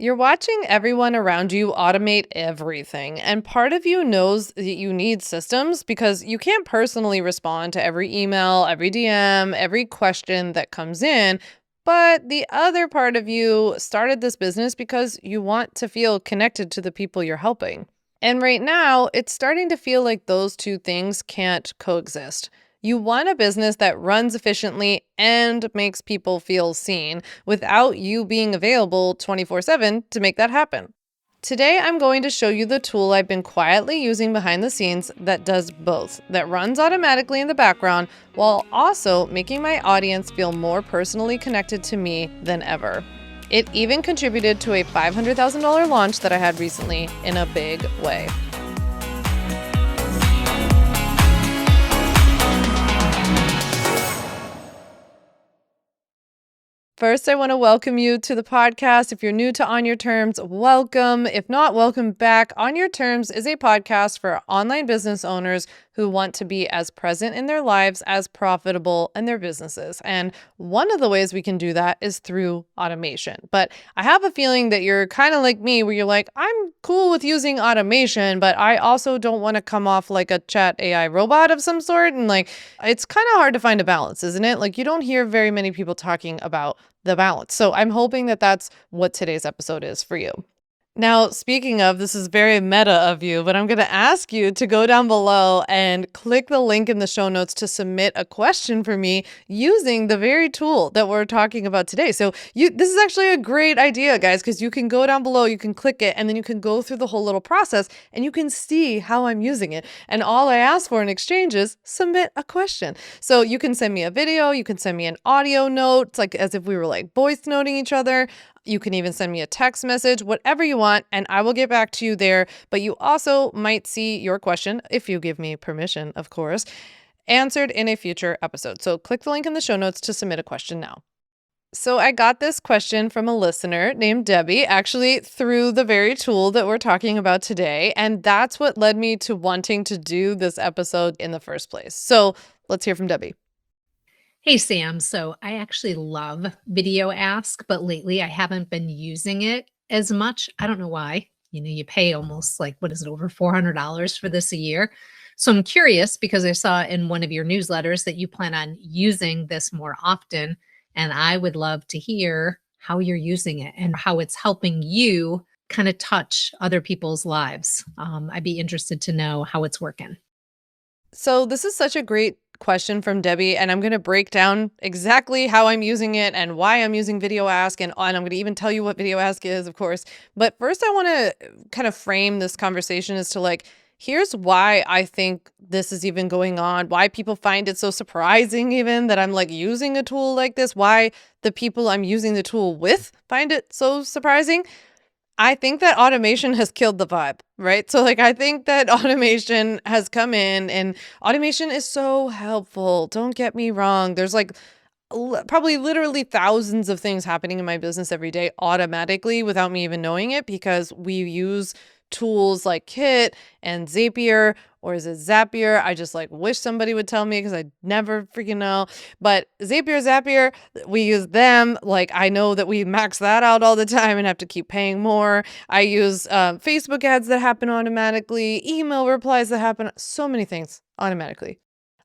You're watching everyone around you automate everything, and part of you knows that you need systems because you can't personally respond to every email, every DM, every question that comes in. But the other part of you started this business because you want to feel connected to the people you're helping. And right now, it's starting to feel like those two things can't coexist. You want a business that runs efficiently and makes people feel seen without you being available 24/7 to make that happen. Today, I'm going to show you the tool I've been quietly using behind the scenes that does both, that runs automatically in the background while also making my audience feel more personally connected to me than ever. It even contributed to a $500,000 launch that I had recently in a big way. First, I want to welcome you to the podcast. If you're new to On Your Terms, welcome. If not, welcome back. On Your Terms is a podcast for online business owners who want to be as present in their lives as profitable in their businesses. And one of the ways we can do that is through automation. But I have a feeling that you're kind of like me, where you're like, I'm cool with using automation, but I also don't want to come off like a chat AI robot of some sort. And like, it's kind of hard to find a balance, isn't it? Like, you don't hear very many people talking about the balance. So I'm hoping that that's what today's episode is for you. Now, speaking of, this is very meta of you, but I'm going to ask you to go down below and click the link in the show notes to submit a question for me using the very tool that we're talking about today. So this is actually a great idea, guys, because you can go down below, you can click it, and then you can go through the whole little process and you can see how I'm using it. And all I ask for in exchange is submit a question. So you can send me a video, you can send me an audio note, it's like as if we were like voice noting each other. You can even send me a text message, whatever you want, and I will get back to you there. But you also might see your question, if you give me permission, of course, answered in a future episode. So click the link in the show notes to submit a question now. So I got this question from a listener named Debbie, actually through the very tool that we're talking about today. And that's what led me to wanting to do this episode in the first place. So let's hear from Debbie. Hey, Sam. So I actually love VideoAsk, but lately I haven't been using it as much. I don't know why. You pay almost like, what is it, over $400 for this a year. So I'm curious because I saw in one of your newsletters that you plan on using this more often. And I would love to hear how you're using it and how it's helping you kind of touch other people's lives. I'd be interested to know how it's working. So this is such a great question from Debbie, and I'm going to break down exactly how I'm using it and why I'm using VideoAsk, and I'm going to even tell you what VideoAsk is, of course. But first, I want to kind of frame this conversation as to like, here's why I think this is even going on, why people find it so surprising even that I'm like using a tool like this, why the people I'm using the tool with find it so surprising. I think that automation has killed the vibe, right? So like, I think that automation has come in and automation is so helpful. Don't get me wrong. There's like probably literally thousands of things happening in my business every day automatically without me even knowing it because we use tools like Kit and Zapier, or is it Zapier? I just like wish somebody would tell me because I never freaking know. But Zapier, we use them. Like I know that we max that out all the time and have to keep paying more. I use Facebook ads that happen automatically, email replies that happen, so many things automatically.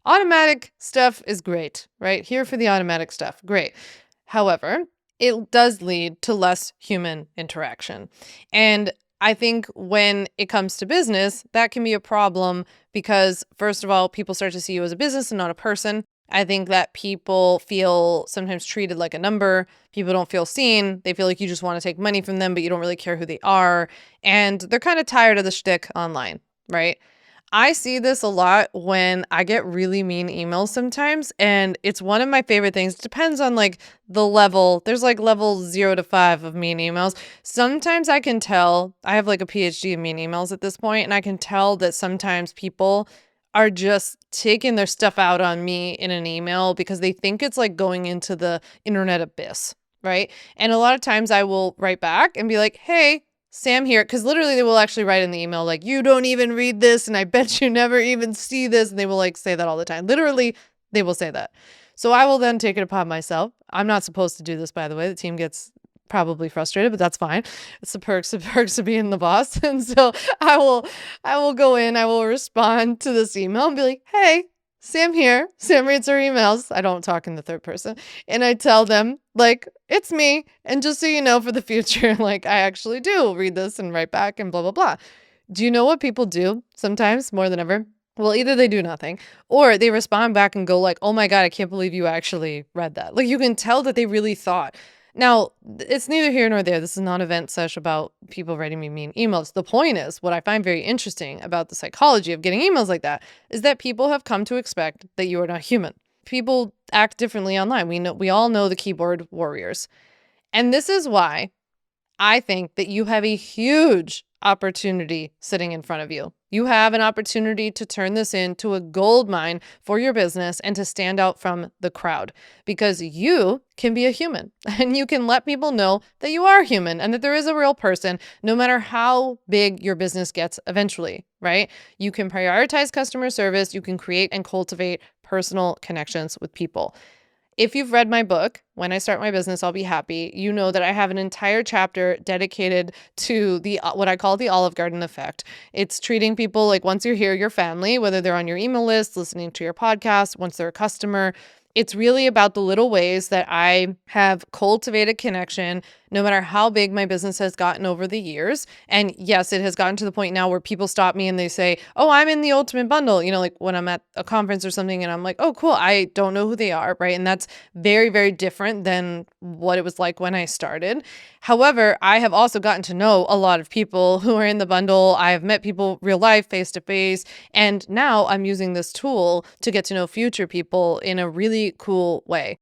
Automatic stuff is great, right? Here for the automatic stuff, great. However, it does lead to less human interaction. And I think when it comes to business, that can be a problem because, first of all, people start to see you as a business and not a person. I think that people feel sometimes treated like a number. People don't feel seen. They feel like you just want to take money from them, but you don't really care who they are. And they're kind of tired of the shtick online, right? I see this a lot when I get really mean emails sometimes, and it's one of my favorite things. It depends on like the level. There's like level 0 to 5 of mean emails. Sometimes I can tell, I have like a PhD in mean emails at this point, and I can tell that sometimes people are just taking their stuff out on me in an email because they think it's like going into the internet abyss, right? And a lot of times I will write back and be like, hey, Sam here, because literally they will actually write in the email like, you don't even read this and I bet you never even see this. And they will like say that all the time. Literally, they will say that. So I will then take it upon myself. I'm not supposed to do this, by the way. The team gets probably frustrated, but that's fine. It's the perks of being the boss. And so I will go in, I will respond to this email and be like, hey, Sam here. Sam reads her emails. I don't talk in the third person. And I tell them, like, it's me. And just so you know, for the future, like, I actually do read this and write back and blah, blah, blah. Do you know what people do sometimes more than ever? Well, either they do nothing or they respond back and go like, oh my God, I can't believe you actually read that. Like you can tell that they really thought. Now, it's neither here nor there. This is not an event sesh about people writing me mean emails. The point is, what I find very interesting about the psychology of getting emails like that is that people have come to expect that you are not human. People act differently online. We all know the keyboard warriors. And this is why I think that you have a huge opportunity sitting in front of you. You have an opportunity to turn this into a gold mine for your business and to stand out from the crowd because you can be a human and you can let people know that you are human and that there is a real person no matter how big your business gets eventually, right? You can prioritize customer service. You can create and cultivate personal connections with people. If you've read my book, When I Start My Business, I'll Be Happy, you know that I have an entire chapter dedicated to the what I call the Olive Garden effect. It's treating people like once you're here, you're family, whether they're on your email list, listening to your podcast, once they're a customer. It's really about the little ways that I have cultivated connection, no matter how big my business has gotten over the years. And yes, it has gotten to the point now where people stop me and they say, oh, I'm in the ultimate bundle, like when I'm at a conference or something and I'm like, oh, cool. I don't know who they are, right? And that's very, very different than what it was like when I started. However, I have also gotten to know a lot of people who are in the bundle. I have met people real life, face to face. And now I'm using this tool to get to know future people in a really cool way.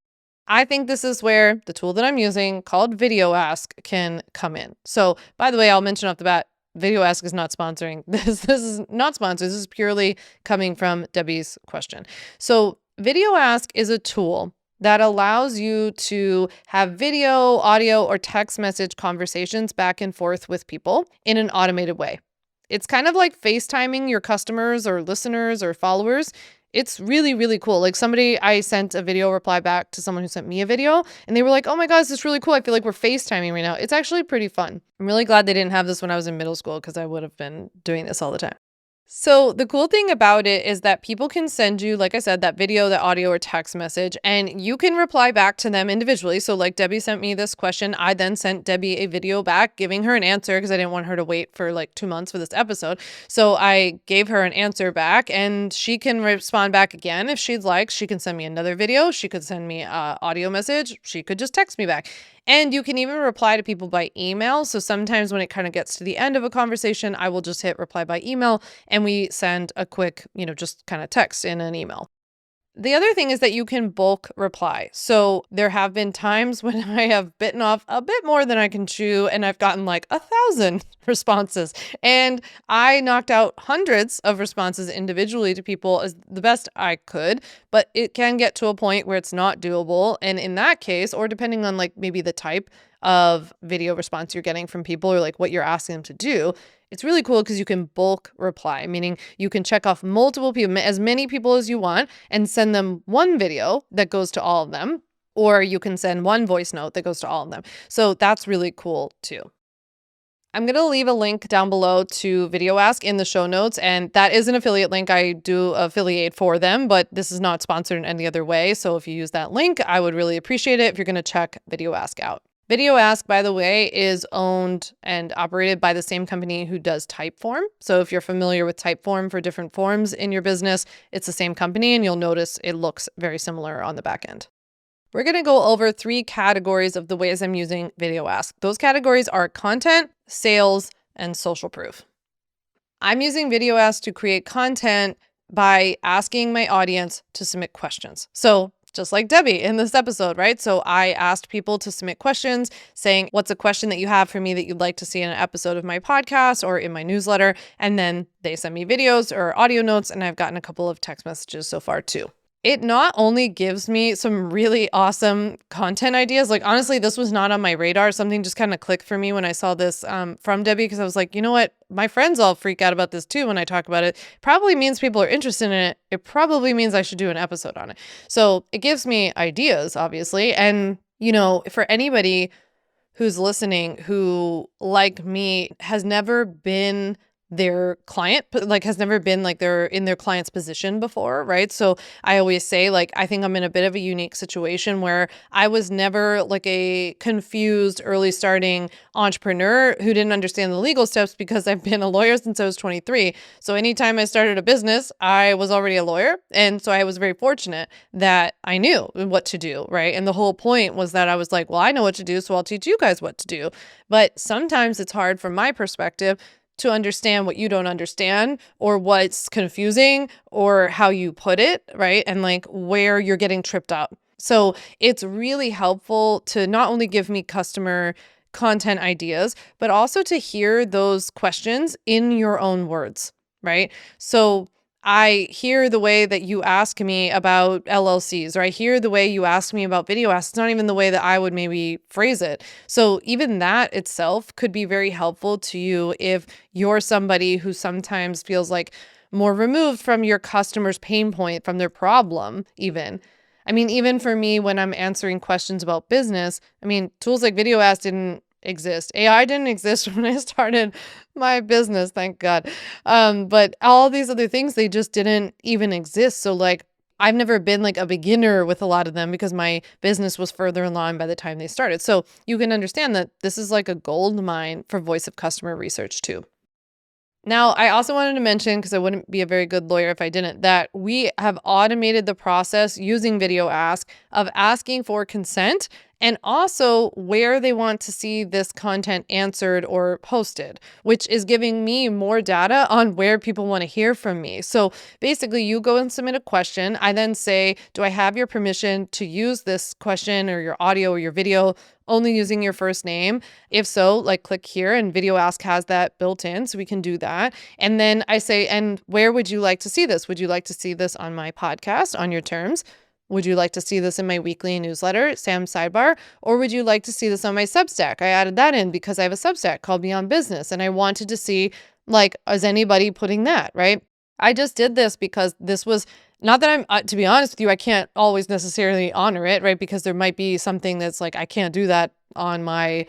I think this is where the tool that I'm using called VideoAsk can come in. So by the way, I'll mention off the bat, VideoAsk is not sponsoring this. This is not sponsored. This is purely coming from Debbie's question. So VideoAsk is a tool that allows you to have video, audio, or text message conversations back and forth with people in an automated way. It's kind of like FaceTiming your customers or listeners or followers. It's really, really cool. Like I sent a video reply back to someone who sent me a video and they were like, oh my God, this is really cool. I feel like we're FaceTiming right now. It's actually pretty fun. I'm really glad they didn't have this when I was in middle school because I would have been doing this all the time. So the cool thing about it is that people can send you, like I said, that video, that audio or text message, and you can reply back to them individually. So like Debbie sent me this question. I then sent Debbie a video back giving her an answer because I didn't want her to wait for like 2 months for this episode. So I gave her an answer back and she can respond back again if she'd like. She can send me another video. She could send me an audio message. She could just text me back. And you can even reply to people by email. So sometimes when it kind of gets to the end of a conversation, I will just hit reply by email and we send a quick, just kind of text in an email. The other thing is that you can bulk reply. So there have been times when I have bitten off a bit more than I can chew and I've gotten like 1,000 responses. And I knocked out hundreds of responses individually to people as the best I could, but it can get to a point where it's not doable. And in that case, or depending on like maybe the type of video response you're getting from people or like what you're asking them to do, it's really cool because you can bulk reply, meaning you can check off multiple people, as many people as you want, and send them one video that goes to all of them, or you can send one voice note that goes to all of them. So that's really cool too. I'm going to leave a link down below to VideoAsk in the show notes, and that is an affiliate link. I do affiliate for them, but this is not sponsored in any other way. So if you use that link, I would really appreciate it if you're going to check VideoAsk out. VideoAsk, by the way, is owned and operated by the same company who does Typeform. So if you're familiar with Typeform for different forms in your business, it's the same company and you'll notice it looks very similar on the back end. We're going to go over 3 categories of the ways I'm using VideoAsk. Those categories are content, sales, and social proof. I'm using VideoAsk to create content by asking my audience to submit questions. So just like Debbie in this episode, right? So I asked people to submit questions saying, what's a question that you have for me that you'd like to see in an episode of my podcast or in my newsletter? And then they send me videos or audio notes, and I've gotten a couple of text messages so far too. It not only gives me some really awesome content ideas, like honestly, this was not on my radar. Something just kind of clicked for me when I saw this from Debbie, because I was like, you know what? My friends all freak out about this too when I talk about it. Probably means people are interested in it. It probably means I should do an episode on it. So it gives me ideas, obviously. And, for anybody who's listening who, like me, has never been their client, but like has never been like they're in their client's position before, right? So I always say, like, I think I'm in a bit of a unique situation where I was never like a confused early starting entrepreneur who didn't understand the legal steps because I've been a lawyer since I was 23. So anytime I started a business, I was already a lawyer. And so I was very fortunate that I knew what to do, right? And the whole point was that I was like, well, I know what to do, so I'll teach you guys what to do. But sometimes it's hard from my perspective to understand what you don't understand or what's confusing or how you put it, right? And like where you're getting tripped up. So it's really helpful to not only give me customer content ideas, but also to hear those questions in your own words, right? So I hear the way that you ask me about LLCs, or I hear the way you ask me about VideoAsk. It's not even the way that I would maybe phrase it. So even that itself could be very helpful to you if you're somebody who sometimes feels like more removed from your customer's pain point, from their problem, even. I mean, even for me, when I'm answering questions about business, I mean, tools like VideoAsk didn't exist. AI didn't exist when I started my business, thank God. But all these other things, they just didn't even exist. So like, I've never been like a beginner with a lot of them because my business was further along by the time they started. So you can understand that this is like a gold mine for voice of customer research too. Now, I also wanted to mention, because I wouldn't be a very good lawyer if I didn't, that we have automated the process using VideoAsk of asking for consent and also where they want to see this content answered or posted, which is giving me more data on where people want to hear from me. So basically, you go and submit a question. I then say, do I have your permission to use this question or your audio or your video only using your first name? If so, like click here, and VideoAsk has that built in, so we can do that. And then I say, and where would you like to see this? Would you like to see this on my podcast, on your terms? Would you like to see this in my weekly newsletter, Sam's Sidebar? Or would you like to see this on my Substack? I added that in because I have a Substack called Beyond Business, and I wanted to see, like, is anybody putting that, right? I just did this because this was not that to be honest with you, I can't always necessarily honor it, right? Because there might be something that's like, I can't do that on my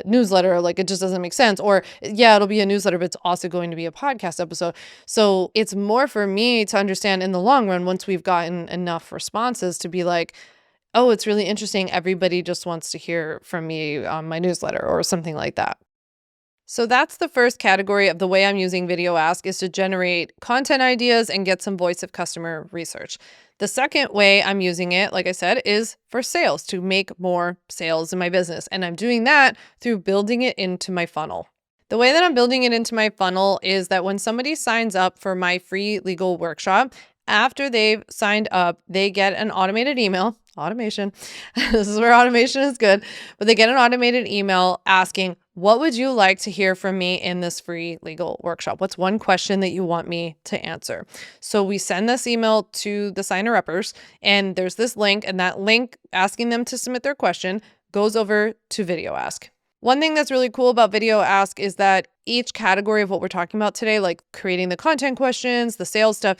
newsletter. Like, it just doesn't make sense. Or yeah, it'll be a newsletter, but it's also going to be a podcast episode. So it's more for me to understand in the long run, once we've gotten enough responses, to be like, oh, it's really interesting. Everybody just wants to hear from me on my newsletter or something like that. So that's the first category of the way I'm using VideoAsk, is to generate content ideas and get some voice of customer research. The second way I'm using it, like I said, is for sales, to make more sales in my business. And I'm doing that through building it into my funnel. The way that I'm building it into my funnel is that when somebody signs up for my free legal workshop, after they've signed up, they get an automated email. Automation. This is where automation is good. But they get an automated email asking, what would you like to hear from me in this free legal workshop? What's one question that you want me to answer? So we send this email to the signer-uppers, and there's this link, and that link asking them to submit their question goes over to VideoAsk. One thing that's really cool about VideoAsk is that each category of what we're talking about today, like creating the content questions, the sales stuff,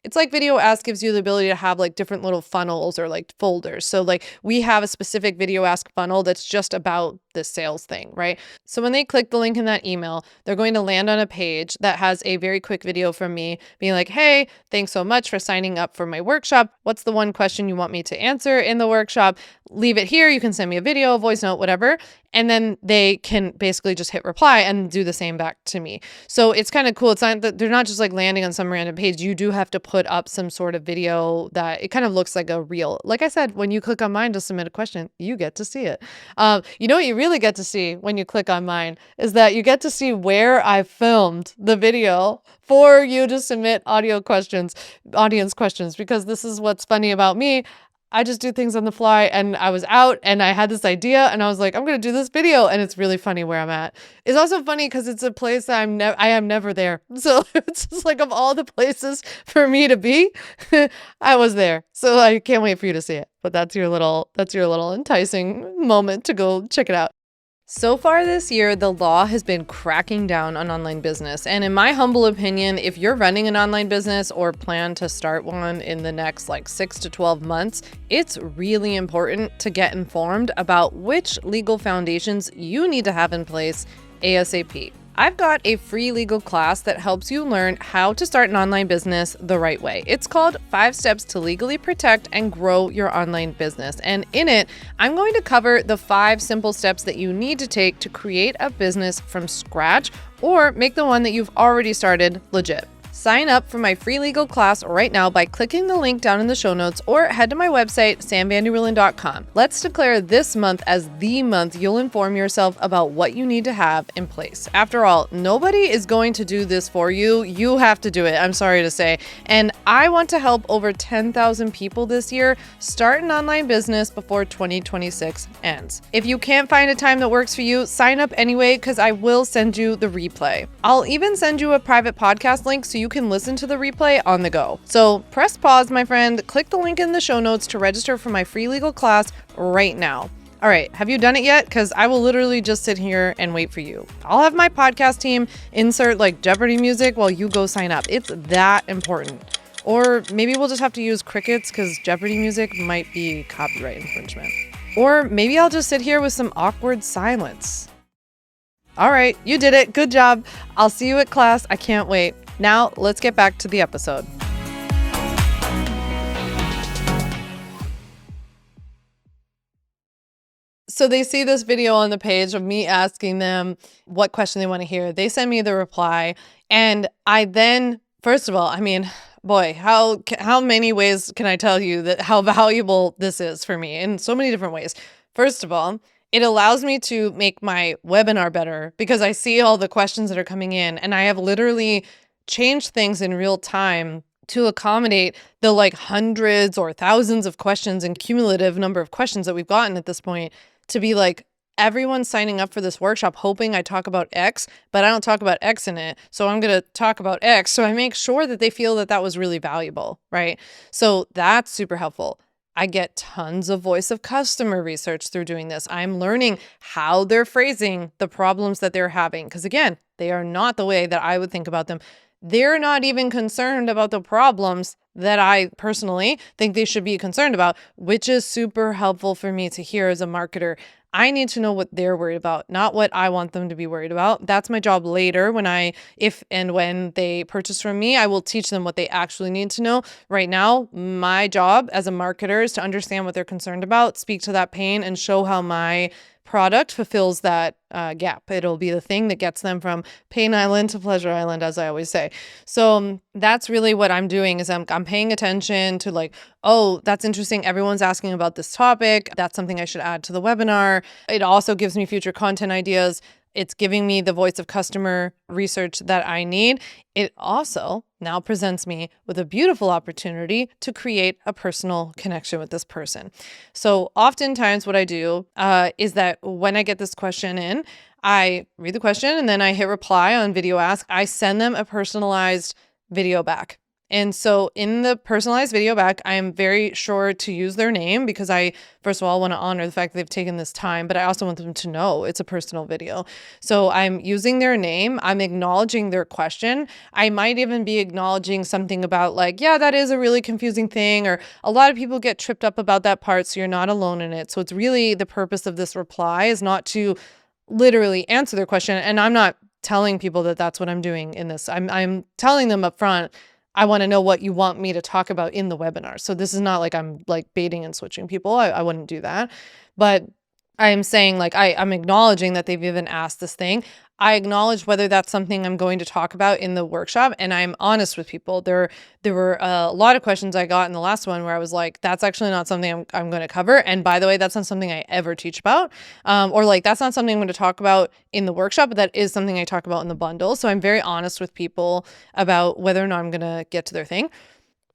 it's like VideoAsk gives you the ability to have like different little funnels or like folders. So like we have a specific VideoAsk funnel that's just about this sales thing, right? So when they click the link in that email, they're going to land on a page that has a very quick video from me being like, hey, thanks so much for signing up for my workshop. What's the one question you want me to answer in the workshop? Leave it here. You can send me a video, a voice note, whatever. And then they can basically just hit reply and do the same back to me. So it's kind of cool. It's not that they're not just like landing on some random page. You do have to put up some sort of video that it kind of looks like a reel. Like I said, when you click on mine to submit a question, you get to see it. You know what you really get to see when you click on mine is that you get to see where I filmed the video for you to submit audience questions, because this is what's funny about me. I just do things on the fly, and I was out and I had this idea and I was like, I'm going to do this video, and it's really funny where I'm at. It's also funny because it's a place that I am never there. So it's just like, of all the places for me to be, I was there. So I can't wait for you to see it. But that's your little enticing moment to go check it out. So far this year, the law has been cracking down on online business. And in my humble opinion, if you're running an online business or plan to start one in the next 6 to 12 months, it's really important to get informed about which legal foundations you need to have in place ASAP. I've got a free legal class that helps you learn how to start an online business the right way. It's called 5 Steps to Legally Protect and Grow Your Online Business. And in it, I'm going to cover the 5 simple steps that you need to take to create a business from scratch or make the one that you've already started legit. Sign up for my free legal class right now by clicking the link down in the show notes or head to my website, samvanderwielen.com. Let's declare this month as the month you'll inform yourself about what you need to have in place. After all, nobody is going to do this for you. You have to do it, I'm sorry to say. And I want to help over 10,000 people this year start an online business before 2026 ends. If you can't find a time that works for you, sign up anyway because I will send you the replay. I'll even send you a private podcast link so you can listen to the replay on the go. So press pause, my friend, click the link in the show notes to register for my free legal class right now. All right, have you done it yet? Because I will literally just sit here and wait for you. I'll have my podcast team insert Jeopardy music while you go sign up. It's that important. Or maybe we'll just have to use crickets because Jeopardy music might be copyright infringement. Or maybe I'll just sit here with some awkward silence. All right, you did it. Good job. I'll see you at class. I can't wait. Now, let's get back to the episode. So they see this video on the page of me asking them what question they want to hear. They send me the reply. And I then, first of all, boy, how many ways can I tell you that how valuable this is for me in so many different ways? First of all, it allows me to make my webinar better because I see all the questions that are coming in and I have literally changed things in real time to accommodate the hundreds or thousands of questions and cumulative number of questions that we've gotten at this point to be everyone's signing up for this workshop hoping I talk about X, but I don't talk about X in it. So I'm going to talk about X. So I make sure that they feel that that was really valuable, right? So that's super helpful. I get tons of voice of customer research through doing this. I'm learning how they're phrasing the problems that they're having. Because again, they are not the way that I would think about them. They're not even concerned about the problems that I personally think they should be concerned about, which is super helpful for me to hear as a marketer. I need to know what they're worried about, not what I want them to be worried about. That's my job later if and when they purchase from me, I will teach them what they actually need to know. Right now, my job as a marketer is to understand what they're concerned about, speak to that pain, and show how my product fulfills that gap. It'll be the thing that gets them from Pain Island to Pleasure Island, as I always say. So that's really what I'm doing is I'm paying attention to oh, that's interesting. Everyone's asking about this topic. That's something I should add to the webinar. It also gives me future content ideas. It's giving me the voice of customer research that I need. It also now presents me with a beautiful opportunity to create a personal connection with this person. So oftentimes what I do is that when I get this question in, I read the question and then I hit reply on VideoAsk. I send them a personalized video back. And so in the personalized video back, I am very sure to use their name because I, first of all, want to honor the fact that they've taken this time, but I also want them to know it's a personal video. So I'm using their name. I'm acknowledging their question. I might even be acknowledging something about yeah, that is a really confusing thing, or a lot of people get tripped up about that part, so you're not alone in it. So it's really the purpose of this reply is not to literally answer their question. And I'm not telling people that that's what I'm doing in this. I'm telling them up front, I want to know what you want me to talk about in the webinar. So this is not I'm baiting and switching people. I wouldn't do that. But I'm saying I'm acknowledging that they've even asked this thing. I acknowledge whether that's something I'm going to talk about in the workshop, and I'm honest with people. There were a lot of questions I got in the last one where I was that's actually not something I'm going to cover. And by the way, that's not something I ever teach about, or that's not something I'm going to talk about in the workshop, but that is something I talk about in the bundle. So I'm very honest with people about whether or not I'm going to get to their thing.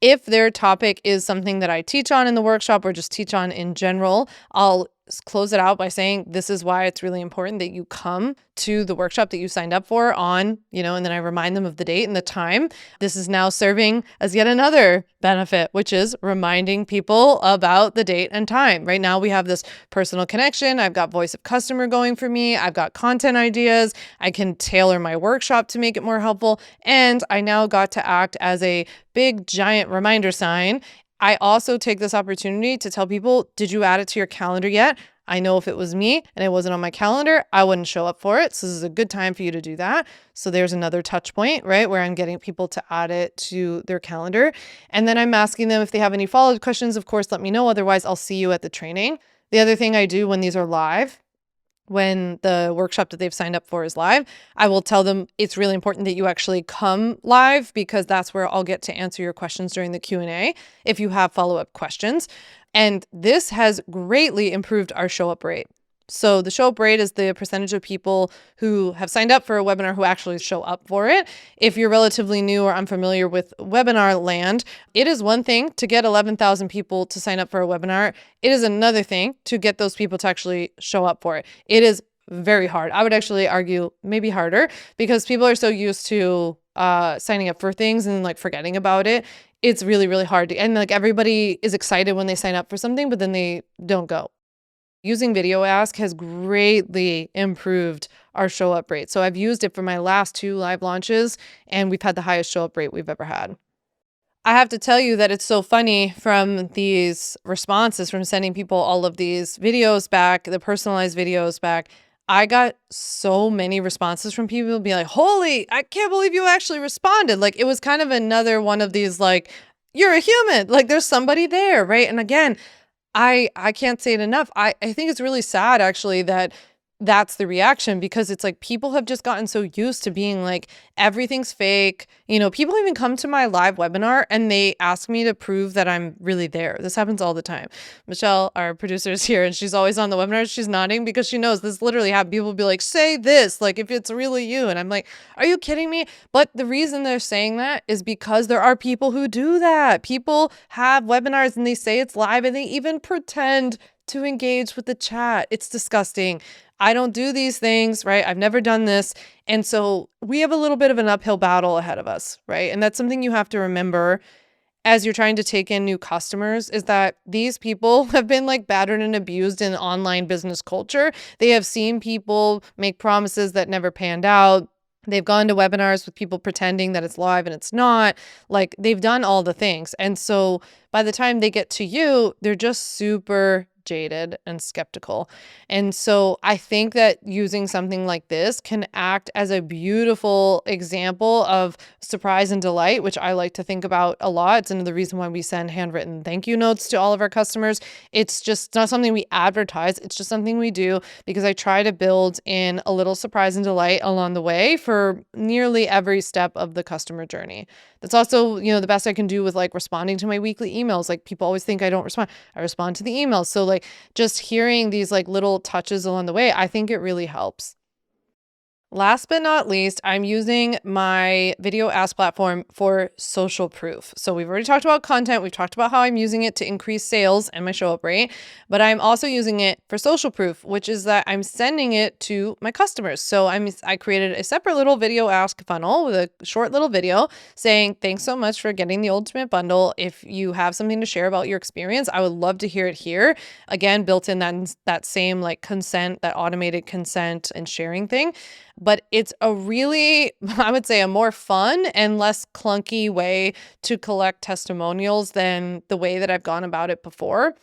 If their topic is something that I teach on in the workshop or just teach on in general, I'll close it out by saying, this is why it's really important that you come to the workshop that you signed up for on, and then I remind them of the date and the time. This is now serving as yet another benefit, which is reminding people about the date and time. Right now we have this personal connection. I've got voice of customer going for me. I've got content ideas. I can tailor my workshop to make it more helpful. And I now got to act as a big giant reminder sign. I also take this opportunity to tell people, did you add it to your calendar yet? I know if it was me and it wasn't on my calendar, I wouldn't show up for it. So this is a good time for you to do that. So there's another touch point, right? Where I'm getting people to add it to their calendar. And then I'm asking them if they have any follow-up questions. Of course, let me know. Otherwise, I'll see you at the training. The other thing I do when these are live, when the workshop that they've signed up for is live, I will tell them it's really important that you actually come live, because that's where I'll get to answer your questions during the Q&A if you have follow-up questions. And this has greatly improved our show-up rate. So the show-up rate is the percentage of people who have signed up for a webinar who actually show up for it. If you're relatively new or unfamiliar with webinar land, it is one thing to get 11,000 people to sign up for a webinar. It is another thing to get those people to actually show up for it. It is very hard. I would actually argue maybe harder, because people are so used to signing up for things and like forgetting about it. It's really, really hard. And like everybody is excited when they sign up for something, but then they don't go. Using VideoAsk has greatly improved our show up rate. So I've used it for my last 2 live launches, and we've had the highest show up rate we've ever had. I have to tell you that it's so funny from these responses, from sending people all of these videos back, the personalized videos back. I got so many responses from people being like, holy, I can't believe you actually responded. Like, it was kind of another one of these, like, you're a human, like there's somebody there, right? And again, I can't say it enough. I think it's really sad actually that that's the reaction, because it's like people have just gotten so used to being like, everything's fake. People even come to my live webinar and they ask me to prove that I'm really there. This happens all the time. Michelle, our producer, is here and she's always on the webinar. She's nodding because she knows this literally happens. People will be like, say this, like if it's really you. And I'm like, are you kidding me? But the reason they're saying that is because there are people who do that. People have webinars and they say it's live and they even pretend to engage with the chat. It's disgusting. I don't do these things, right? I've never done this. And so we have a little bit of an uphill battle ahead of us, right? And that's something you have to remember as you're trying to take in new customers, is that these people have been like battered and abused in online business culture. They have seen people make promises that never panned out. They've gone to webinars with people pretending that it's live and it's not. Like, they've done all the things. And so by the time they get to you, they're just super jaded and skeptical. And so I think that using something like this can act as a beautiful example of surprise and delight, which I like to think about a lot. It's another reason why we send handwritten thank you notes to all of our customers. It's just not something we advertise. It's just something we do because I try to build in a little surprise and delight along the way for nearly every step of the customer journey. That's also, the best I can do with like responding to my weekly emails. Like, people always think I don't respond. I respond to the emails. So like just hearing these like little touches along the way, I think it really helps. Last but not least, I'm using my VideoAsk platform for social proof. So we've already talked about content. We've talked about how I'm using it to increase sales and my show up rate, but I'm also using it for social proof, which is that I'm sending it to my customers. So I created a separate little VideoAsk funnel with a short little video saying, thanks so much for getting the ultimate bundle. If you have something to share about your experience, I would love to hear it here. Again, built in that same like consent, that automated consent and sharing thing. But it's a really, I would say, a more fun and less clunky way to collect testimonials than the way that I've gone about it before.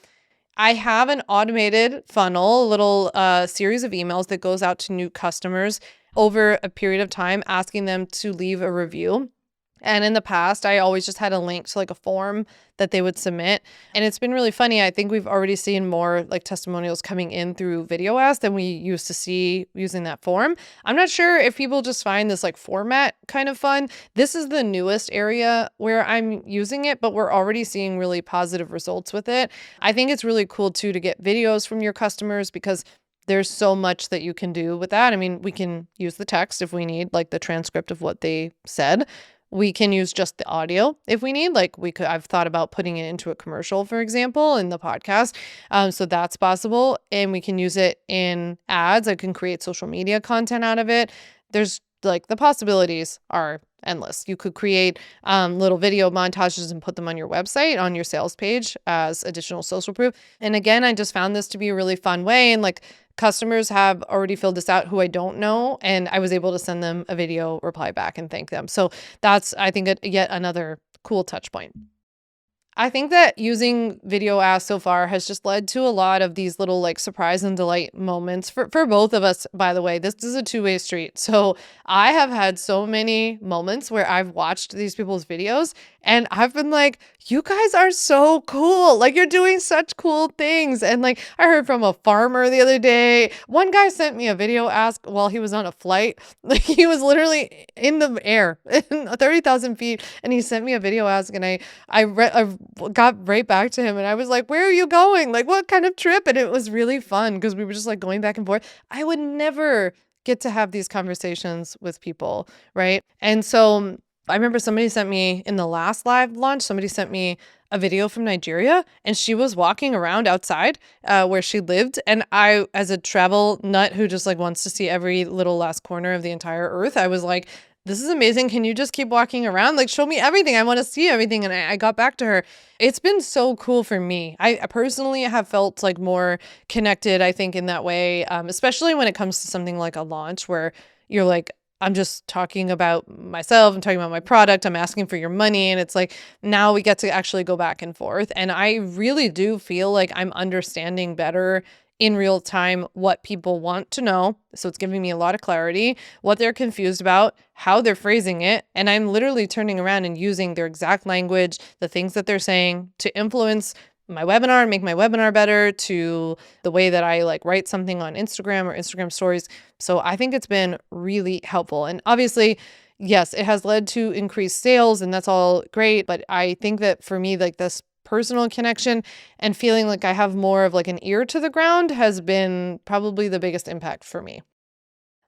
I have an automated funnel, a little series of emails that goes out to new customers over a period of time, asking them to leave a review. And in the past, I always just had a link to like a form that they would submit. And it's been really funny. I think we've already seen more like testimonials coming in through VideoAsk than we used to see using that form. I'm not sure if people just find this like format kind of fun. This is the newest area where I'm using it, but we're already seeing really positive results with it. I think it's really cool too to get videos from your customers because there's so much that you can do with that. I mean, we can use the text if we need, like the transcript of what they said. We can use just the audio if we need. Like I've thought about putting it into a commercial, for example, in the podcast. So that's possible. And we can use it in ads. I can create social media content out of it. There's like the possibilities are endless. You could create little video montages and put them on your website, on your sales page as additional social proof. And again, I just found this to be a really fun way. And like customers have already filled this out who I don't know, and I was able to send them a video reply back and thank them. So that's, I think, yet another cool touch point. I think that using VideoAsk so far has just led to a lot of these little like surprise and delight moments for both of us, by the way. This is a two-way street. So I have had so many moments where I've watched these people's videos and I've been like, you guys are so cool. Like you're doing such cool things. And like I heard from a farmer the other day. One guy sent me a VideoAsk while he was on a flight. Like he was literally in the air, 30,000 feet. And he sent me a VideoAsk and I got right back to him and I was like, where are you going? Like what kind of trip? And it was really fun because we were just like going back and forth. I would never get to have these conversations with people, right? And so I remember somebody sent me in the last live launch, somebody sent me a video from Nigeria and she was walking around outside where she lived. And I, as a travel nut who just like wants to see every little last corner of the entire earth, I was like, this is amazing. Can you just keep walking around? Like, show me everything. I want to see everything. And I got back to her. It's been so cool for me. I personally have felt like more connected, I think, in that way, especially when it comes to something like a launch where you're like, I'm just talking about myself. I'm talking about my product. I'm asking for your money. And it's like, now we get to actually go back and forth. And I really do feel like I'm understanding better in real time what people want to know. So it's giving me a lot of clarity, what they're confused about, how they're phrasing it. And I'm literally turning around and using their exact language, the things that they're saying to influence my webinar and make my webinar better, to the way that I like write something on Instagram or Instagram stories. So I think it's been really helpful. And obviously, yes, it has led to increased sales and that's all great. But I think that for me, like this personal connection and feeling like I have more of like an ear to the ground has been probably the biggest impact for me.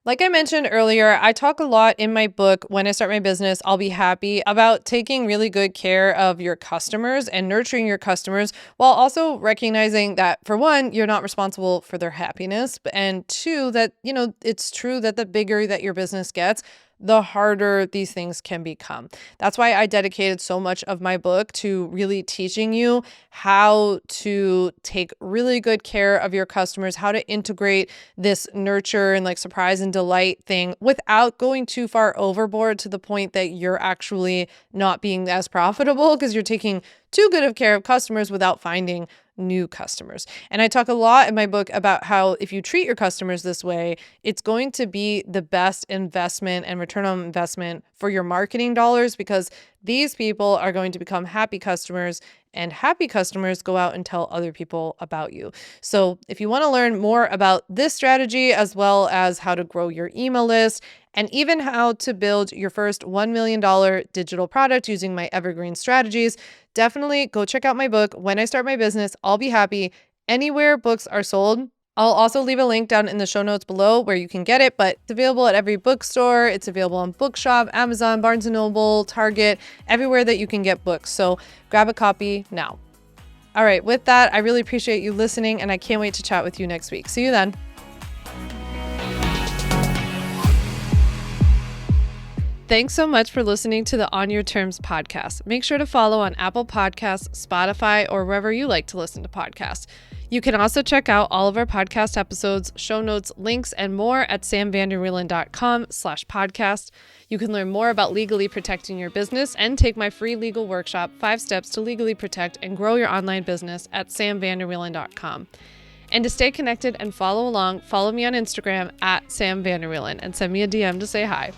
Like I mentioned earlier, I talk a lot in my book, When I Start My Business, I'll Be Happy, about taking really good care of your customers and nurturing your customers while also recognizing that, for one, you're not responsible for their happiness, and two, that, it's true that the bigger that your business gets, the harder these things can become. That's why I dedicated so much of my book to really teaching you how to take really good care of your customers, how to integrate this nurture and like surprise and delight thing without going too far overboard to the point that you're actually not being as profitable because you're taking too good of care of customers without finding new customers. And I talk a lot in my book about how if you treat your customers this way, it's going to be the best investment and return on investment for your marketing dollars, because these people are going to become happy customers, and happy customers go out and tell other people about you. So if you want to learn more about this strategy, as well as how to grow your email list, and even how to build your first $1 million digital product using my evergreen strategies, definitely go check out my book, When I Start My Business, I'll Be Happy, anywhere books are sold. I'll also leave a link down in the show notes below where you can get it, but it's available at every bookstore. It's available on Bookshop, Amazon, Barnes & Noble, Target, everywhere that you can get books. So grab a copy now. All right, with that, I really appreciate you listening, and I can't wait to chat with you next week. See you then. Thanks so much for listening to the On Your Terms podcast. Make sure to follow on Apple Podcasts, Spotify, or wherever you like to listen to podcasts. You can also check out all of our podcast episodes, show notes, links, and more at samvanderwielen.com/podcast. You can learn more about legally protecting your business and take my free legal workshop, 5 Steps to Legally Protect and Grow Your Online Business, at samvanderwielen.com. And to stay connected and follow along, follow me on Instagram at samvanderwielen and send me a DM to say hi.